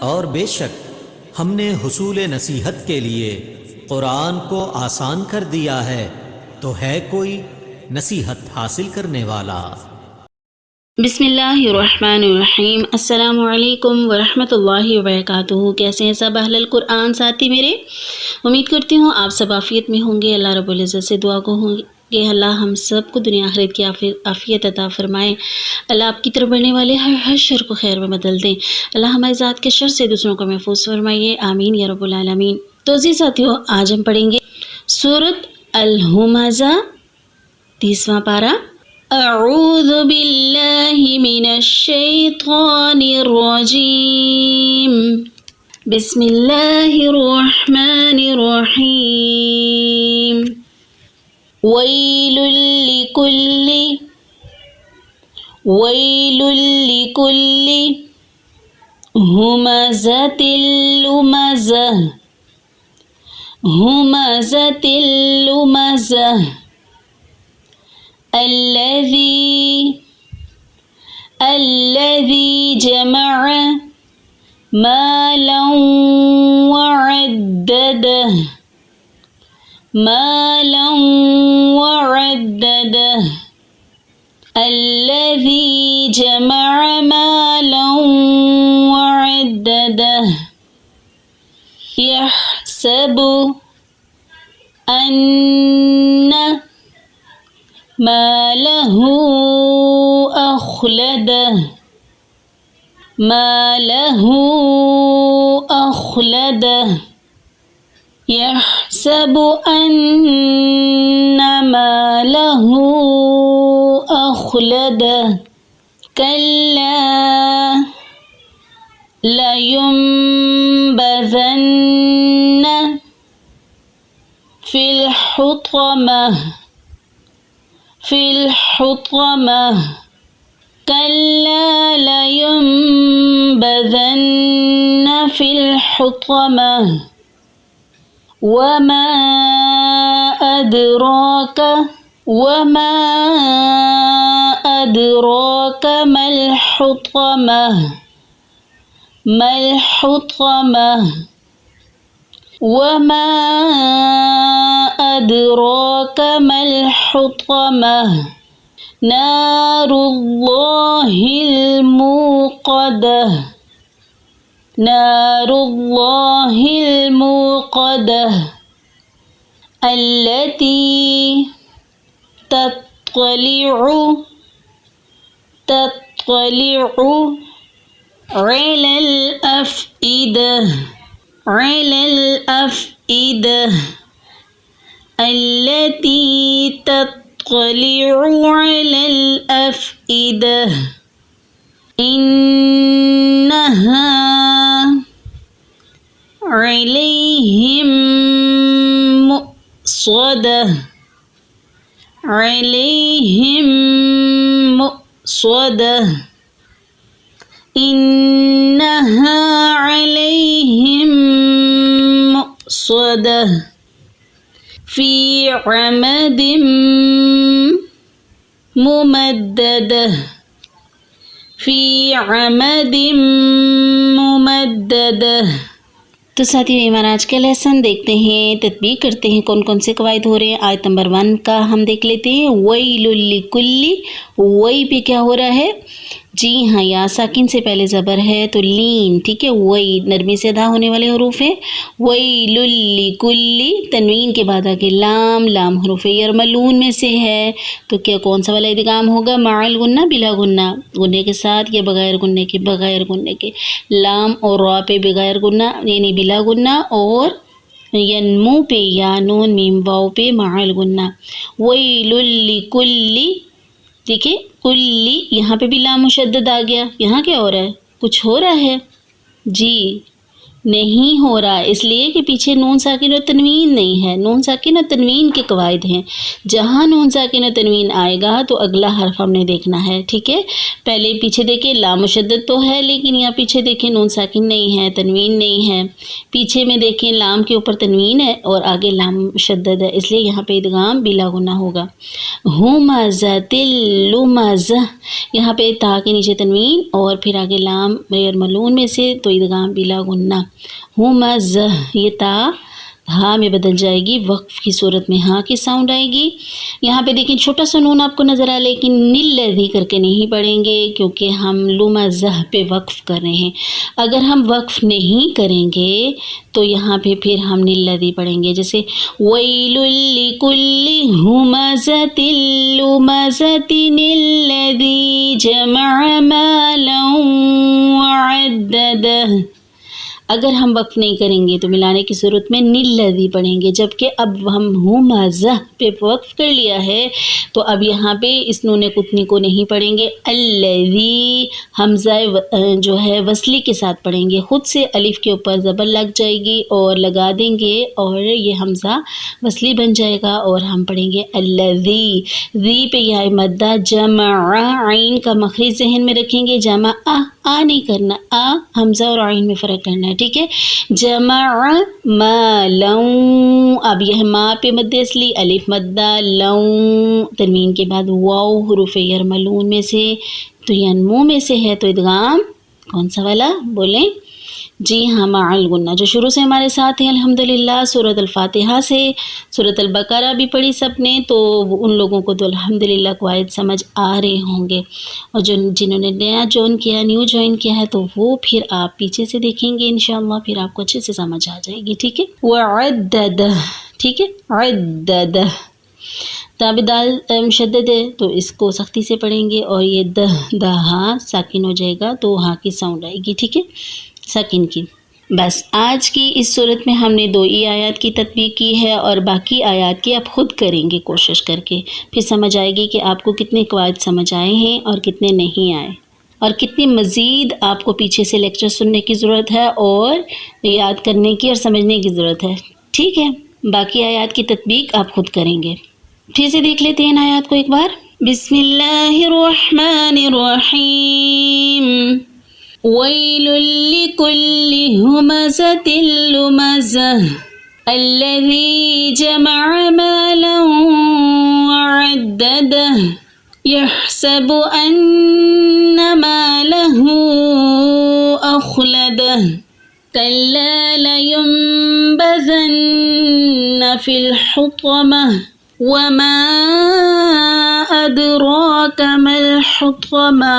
اور بے شک ہم نے حصول نصیحت کے لیے قرآن کو آسان کر دیا ہے، تو ہے کوئی نصیحت حاصل کرنے والا؟ بسم اللہ الرحمن الرحیم۔ السلام علیکم ورحمۃ اللہ وبرکاتہ۔ کیسے ہیں سب اہل القرآن ساتھی میرے؟ امید کرتی ہوں آپ سب عافیت میں ہوں گے۔ اللہ رب العزت سے دعا کو ہوں کہ اللہ ہم سب کو دنیا آخرت کی عافیت عطا فرمائے۔ اللہ آپ کی طرف بڑھنے والے ہر شر کو خیر میں بدل دیں۔ اللہ ہماری ذات کے شر سے دوسروں کو محفوظ فرمائیے، آمین یا رب العالمین۔ تو جی ساتھیوں، آج ہم پڑھیں گے سورۃ الہمزہ 30واں پارہ۔ اعوذ باللہ من الشیطان الرجیم، بسم اللہ الرحمن الرحیم۔ ویل لکل ہمزۃ لمزہ الذي جمع مالا وعدده الذي جمع مالا وعدده يحسب أن ماله أخلده يحسب أن ماله أخلده كلا لينبذن في الحطمة كلا لينبذن في الحطمة وما أدراك ما الحطمة وما أدراك ما الحطمة نار الله الموقدة التي تطلع على الأفئدة التي تطلع على الأفئدة إنها عليهم مؤصدة إنها عليهم مؤصدة في عمد ممددة۔ تو ساتھی ایمان آج کا لیسن دیکھتے ہیں، تطبیق کرتے ہیں کون کون سے قواعد ہو رہے ہیں۔ آیت نمبر 1 کا ہم دیکھ لیتے ہیں۔ ویل لکل، وی پہ کیا ہو رہا ہے؟ جی ہاں، یا ساکن سے پہلے زبر ہے تو لین، ٹھیک ہے، وی نرمی سے ادا ہونے والے حروف ہیں۔ ویل لکل، تنوین کے بعد آگے لام حروف یرملون میں سے ہے، تو کیا کون سا والا ادغام ہوگا؟ مع الغنہ بلا غنہ، غنہ کے ساتھ یا بغیر غنہ کے، لام اور را پہ بغیر غنہ یعنی بلا غنہ، اور ینمو پہ یا نون میم واو پہ مع الغنہ۔ ویل لکل، ٹھیک ہے، کلی، یہاں پہ بھی لام مشدد آ گیا، یہاں کیا ہو رہا ہے؟ کچھ ہو رہا ہے جی، نہیں ہو رہا، اس لیے کہ پیچھے نون ساکن و تنوین نہیں ہے۔ نون ساکن و تنوین کے قواعد ہیں، جہاں نون ساکن و تنوین آئے گا تو اگلا حرف ہم نے دیکھنا ہے، ٹھیک ہے۔ پہلے پیچھے دیکھیں لام مشدد تو ہے، لیکن یہاں پیچھے دیکھیں نون ساکن نہیں ہے، تنوین نہیں ہے۔ پیچھے میں دیکھیں لام کے اوپر تنوین ہے اور آگے لام مشدد ہے، اس لیے یہاں پہ ادغام بلا غنہ ہوگا۔ ہمزۃ اللمزہ، یہاں پہ تا کے نیچے تنوین اور پھر آگے لام غیر ملون میں سے، تو ادغام بلا غنہ۔ ہمزہ، یہ تا ہاں میں بدل جائے گی، وقف کی صورت میں ہاں کی ساؤنڈ آئے گی۔ یہاں پہ دیکھیں چھوٹا سا نون آپ کو نظر آ، لیکن نلذی کر کے نہیں پڑھیں گے کیونکہ ہم لمزہ پہ وقف کر رہے ہیں۔ اگر ہم وقف نہیں کریں گے تو یہاں پہ پھر ہم نلذی پڑھیں گے، جیسے ویل لکل ہمزۃ لمزۃ الذی جمع مالا وعددہ۔ اگر ہم وقف نہیں کریں گے تو ملانے کی صورت میں نلذی پڑھیں گے، جبکہ اب ہم ہمزہ پہ وقف کر لیا ہے تو اب یہاں پہ اس نون قطنی کو نہیں پڑھیں گے، الذی حمزہ جو ہے وصلی کے ساتھ پڑھیں گے، خود سے الف کے اوپر زبر لگ جائے گی اور لگا دیں گے اور یہ حمزہ وصلی بن جائے گا اور ہم پڑھیں گے الذی۔ ذی پہ یہ مدہ جمع، عین کا مخرج ذہن میں رکھیں گے، جمع آ نہیں کرنا، آ حمزہ اور عین میں فرق کرنا ہے، ٹھیک ہے۔ جمع مالا، اب یہ ما پہ مد اصلی، الف مدہ، لوں تنوین کے بعد واو حروف یرملون میں سے، تو ینمو میں سے ہے، تو ادغام کون سا والا بولیں؟ جی ہاں مع الغنہ، جو شروع سے ہمارے ساتھ ہیں الحمدللہ سورۃ الفاتحہ سے سورۃ البقرہ بھی پڑھی سب نے، تو ان لوگوں کو تو الحمدللہ قواعد سمجھ آ رہے ہوں گے، اور جنہوں نے نیا نیو جوائن کیا ہے تو وہ پھر آپ پیچھے سے دیکھیں گے انشاءاللہ، پھر آپ کو اچھے سے سمجھ آ جائے گی، ٹھیک ہے۔ وعدد، ٹھیک ہے، عدد، تاب دال مشدد ہے تو اس کو سختی سے پڑھیں گے، اور یہ دہ ہاں ساکن ہو جائے گا تو ہاں کی ساؤنڈ آئے گی، ٹھیک ہے، ساکن کی۔ بس آج کی اس صورت میں ہم نے 2 ہی آیات کی تطبیق کی ہے، اور باقی آیات کی آپ خود کریں گے کوشش کر کے، پھر سمجھ آئے گی کہ آپ کو کتنے قواعد سمجھ آئے ہیں اور کتنے نہیں آئے، اور کتنی مزید آپ کو پیچھے سے لیکچر سننے کی ضرورت ہے اور یاد کرنے کی اور سمجھنے کی ضرورت ہے، ٹھیک ہے۔ باقی آیات کی تطبیق آپ خود کریں گے۔ پھر سے دیکھ لیتے ہیں آیات کو ایک بار۔ بسم اللہ الرحمن الرحیم، ویل لکل ہمزۃ لمزہ الذی جمع مالا وعددہ یحسب ان مالہ اخلدہ کلا لینبذن فی الحطمہ وما ادراک ما الحطمہ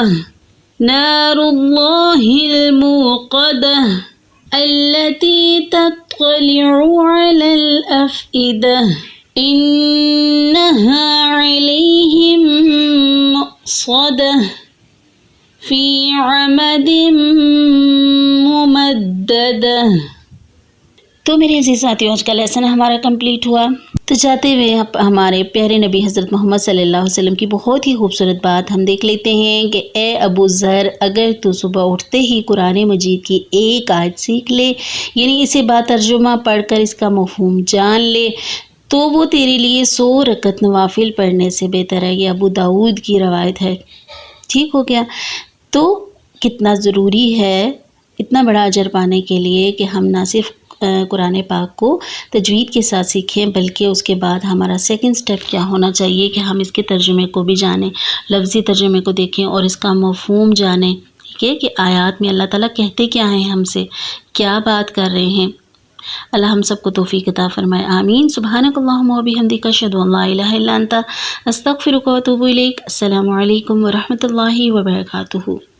نار اللہ الموقدہ التي تطلع على الأفئدة إنها عليهم مؤصدة في عمد ممددة۔ تو میرے عزیز ساتھیوں، آج کا لیسن ہمارا کمپلیٹ ہوا۔ تو جاتے ہوئے ہمارے پیارے نبی حضرت محمد صلی اللہ علیہ وسلم کی بہت ہی خوبصورت بات ہم دیکھ لیتے ہیں کہ اے ابو ذر، اگر تو صبح اٹھتے ہی قرآن مجید کی ایک آیت سیکھ لے، یعنی اسے با ترجمہ پڑھ کر اس کا مفہوم جان لے، تو وہ تیرے لیے 100 رکعت نوافل پڑھنے سے بہتر ہے۔ یہ ابو داؤد کی روایت ہے، ٹھیک ہو گیا۔ تو کتنا ضروری ہے اتنا بڑا اجر پانے کے لیے کہ ہم نہ صرف قرآن پاک کو تجوید کے ساتھ سیکھیں، بلکہ اس کے بعد ہمارا سیکنڈ سٹیپ کیا ہونا چاہیے کہ ہم اس کے ترجمے کو بھی جانیں، لفظی ترجمے کو دیکھیں اور اس کا مفہوم جانیں، ٹھیک ہے، کہ آیات میں اللہ تعالیٰ کہتے کیا ہیں، ہم سے کیا بات کر رہے ہیں۔ اللہ ہم سب کو توفیق عطا فرمائے، آمین۔ سبحانک اللہم و بحمدک، اشہد ان لا الہ الا انت، استغفرک و اتوب الیک۔ السلام علیکم ورحمۃ اللہ وبرکاتہ۔